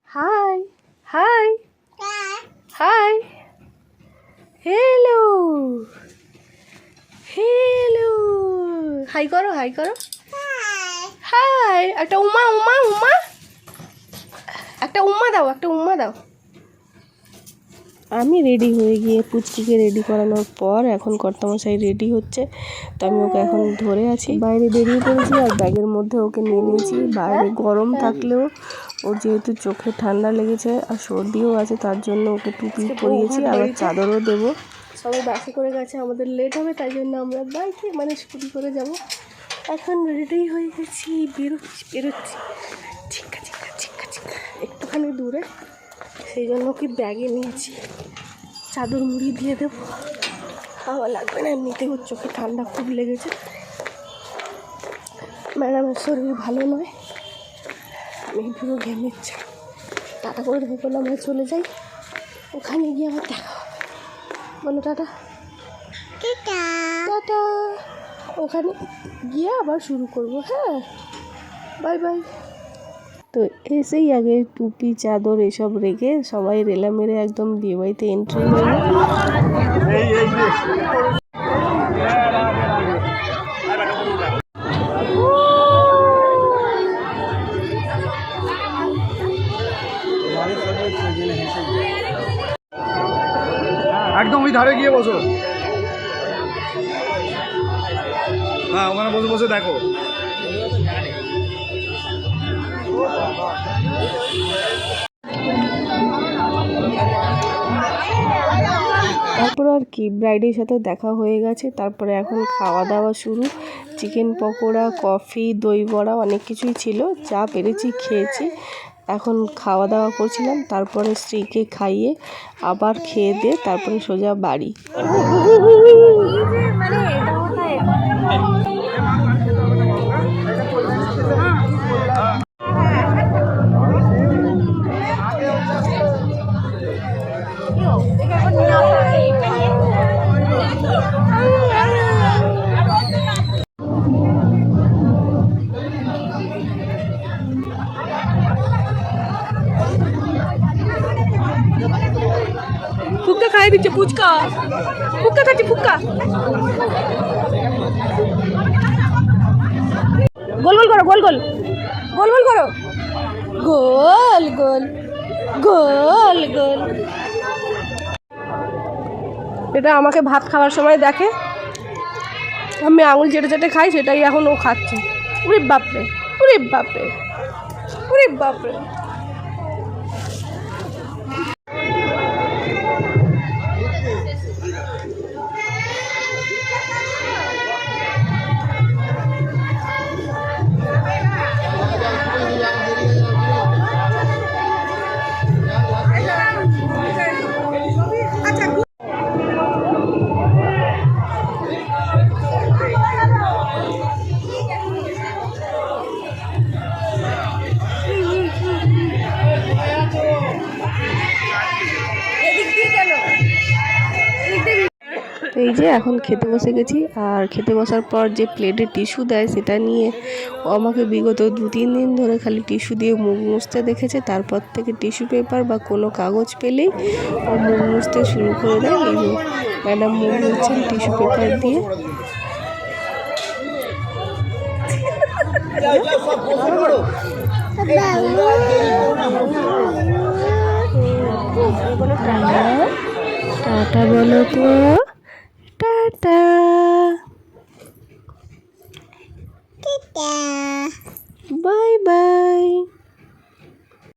High high hi hello hello hi করো high একটা উমা একটা উম্মা দাও আমি রেডি হয়ে গিয়ে পুচকিকে রেডি করানোর পর এখন কর্তামশাই রেডি হচ্ছে। তো আমি ওকে এখন ধরে আছি, বাইরে বেরিয়ে পড়েছি আর ব্যাগের মধ্যে ওকে নিয়ে নিয়েছি। বাইরে গরম থাকলেও ওর যেহেতু চোখে ঠান্ডা লেগেছে আর সর্দিও আছে, তার জন্য ওকে টুপি পরিয়েছি, আবার চাদরও দেবো। সবাই বাসে করে গেছে, আমাদের লেট হবে, তাই জন্য আমরা বাইকে স্কুটি করে যাব। এখন রেডি হয়ে গেছি, বেরোচ্ছি চিক্কা একটুখানি দূরে, সেই জন্য কি ব্যাগে নিয়েছি। চাদর মুড়ি দিয়ে দেবো, হাওয়া লাগবে না, এমনিতে ওর চোখে ঠান্ডা খুব লেগেছে। ম্যাডামের শরীর ভালো নয়, আমি পুরো ঘেমেছি। টাটা করে ধরে করলে আমরা চলে যাই, ওখানে গিয়ে আবার দেখা হবে। বলো টাটা টাটা, ওখানে গিয়ে আবার শুরু করবো। হ্যাঁ, বাই বাই। তো এসেই আগে টুপি চাদর এসব রেখে সবাই রেলা মেরে একদম বিয়ে বাড়িতে এন্ট্রি হয়ে একদম ওই ধারে গিয়ে বসো। হ্যাঁ, ওখানে বসে বসে দেখো। তারপর আর কি ব্রাইডের সাথে দেখা হয়ে গেছে। তারপরে এখন খাওয়া দাওয়া শুরু। চিকেন পকোড়া, কফি, দই বড়া অনেক কিছুই ছিল, যা পেরেছি খেয়েছি। এখন খাওয়া দাওয়া করছিলাম, তারপরে স্ত্রীকে খাইয়ে আবার খেয়ে দিয়ে তারপরে সোজা বাড়ি। ফুচকা খাই দিচ্ছে, ফুচকা খাচ্ছি, ফুচকা গোল গোল করো, গোল করো, গোল। এটা আমাকে ভাত খাওয়ার সময় দেখে, আমি আঙুল চেটে খাই, সেটাই এখন ও খাচ্ছে। উরে বাপরে। এই যে এখন খেতে বসে গেছি, আর খেতে বসার পর যে প্লেটে টিস্যু দেয় সেটা নিয়ে ও আমাকে বিগত 2-3 দিন ধরে খালি টিস্যু দিয়ে মুখ মুছতে দেখেছে। তারপর থেকে টিস্যু পেপার বা কোনো কাগজ পেলেই ও মুখ মুছতে শুরু করে দেয়। এই যে ম্যাডাম মুখ মুছছেন টিস্যু পেপার দিয়ে। টাটা বলো তো, টাটা, বাই বাই।